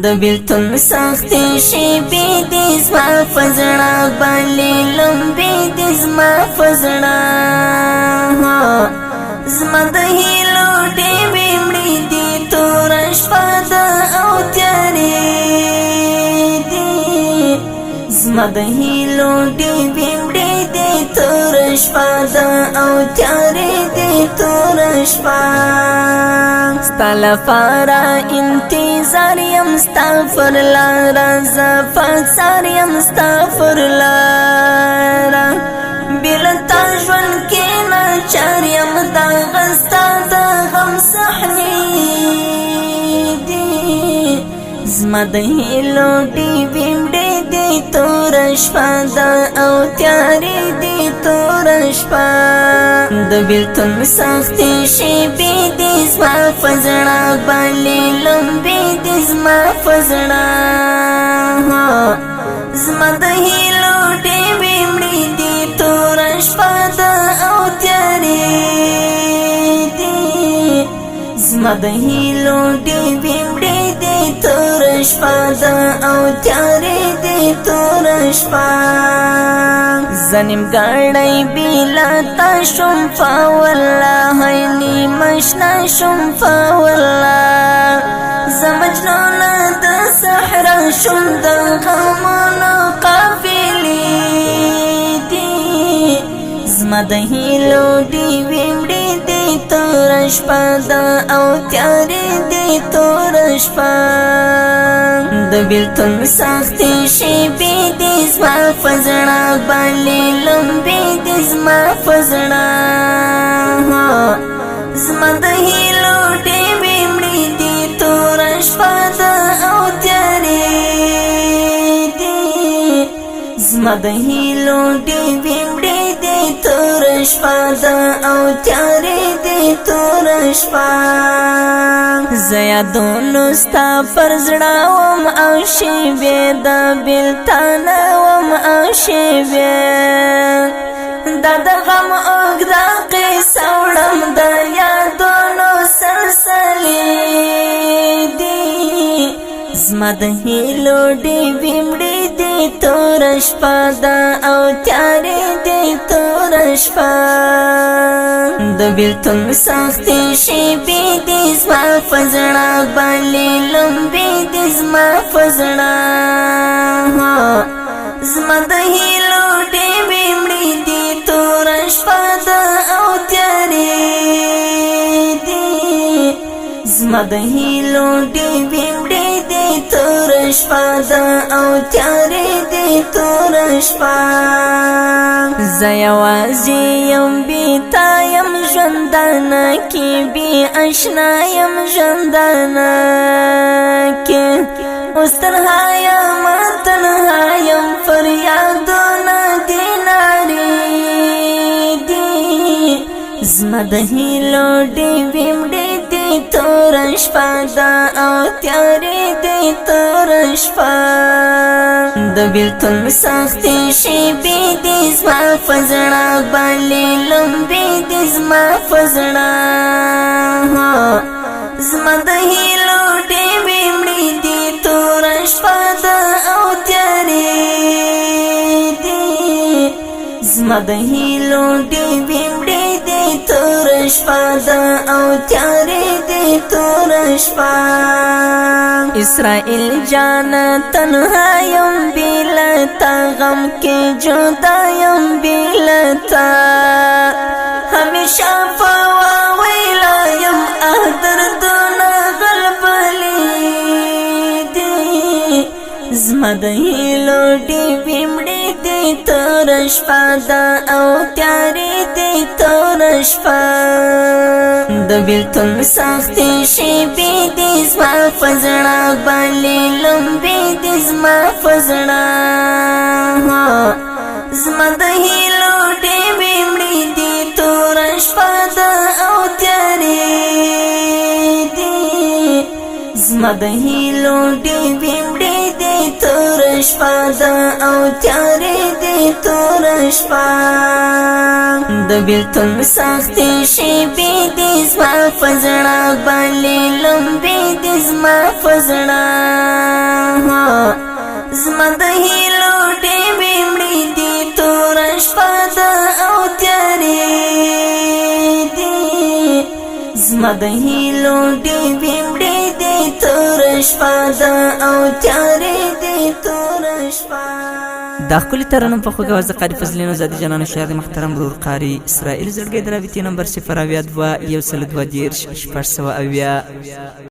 د بیلتون سختې شېبې دي زما په زړه باندې لمبې دي زما په زړه زما د هیلو ډېوې مړې دي توره شپه ده او تیارې دي زما د هیلو ډېوې مړې دي توره شپه ده او تیارې دي توره شپه ستا لپاره انتظار یم ستا پر لاره زه پاڅار یم ستا پر لاره بېله تا ژوند کې ناچار یم دغه ستا د غم صحنې دي زما د هیلو ډېوې مړې دي توره شپه ده او تیارې دي توره شپه د بیلتون سختې شېبې دي زما په زړه باندې لمبې دي زما په زړه زما د هیلو ډېوې مړې دي توره شپه ده او تیارې دي زما د هیلو ډېوې مړې دي توره شپه ده او تیارې دي توره شپه زه نیمګړی بېله تا شوم په والله نیمه شنه شوم په والله زه مجنونه د صحرا شوم د غمونو قافلې دي زما د هیلو ډېوې مړې دي توره شپه ده او تیارې دي توره شپه د بیلتون سختې شېبې دي زما په زړه باندې لمبې دي زما په زړه زما د هیلو ډېوې مړې دي توره شپه ده او تیارې دي زما د هیلو ډېوې مړې دي توره شپه ده او تیارې دي توره شپه زه یادونو ستا پر زړه وم او شېبې د بېلتانه وم او شېبې دا د غم اوږده قصه وړم د یادونو سلسلې دي زما د هیلو ډېوې مړې دي توره شپه ده او تیارې دي توره شپه د بیلتون سختې شېبې دي زما په زړه باندې لمبې دي زما په زړه زما د هیلو ډېوې مړې دي توره شپه ده او تیارې دي زما د هیلو ډېوې مړې دي توره شپه ده او تیارې دي توره شپه زه یوازې یم بې تا یم ژوندانه کې بې اشنا یم ژوندانه کې اوس تنها یم تنها یم فریادونه دې نارې دي زما د هیلو ډېوې مړې دي توره شپه ده او تیارې دي توره شپه د بیلتون سختې شېبې دي زما په زړه باندې لمبې دي زما په زړه زما د هیلو ډېوې مړې دي توره شپه ده او تیارې دي زما د هیلو ډېوې مړې دي توره شپه ده او تیارې دي توره شپه اسرائیل جانا تنها یم بېله تا غم کې جدا یم بېله تا همیشه په واویلا یم دردونه غلبلې دي زما د هیلو ډېوې مړې دي توره شپه ده او تیارې دي توره شپه د بیلتون سختې شېبې دي زما په زړه باندې لمبې دي زما په زړه زما د هیلو ډېوې مړې دي توره شپه ده او تیارې دي زما د هیلو ډېوې مړې دي توره شپه ده او تیارې دي توره شپه د بیلتون سختې شېبې دي زما په زړه باندې لمبې دي زما په زړه زما د هیلو ډېوې مړې دي توره شپه ده او تیارې دي زما د هیلو ډېوې مړې دي توره شپه ده او تیارې دي توره شپه. دا ښکلي ترنم په خوږه وزه قاري فضلینو زادي جانانو شاعر محترم ورور قاري اسرائیل زړګی د رابطې نمبر 0 2 102 10 6 700.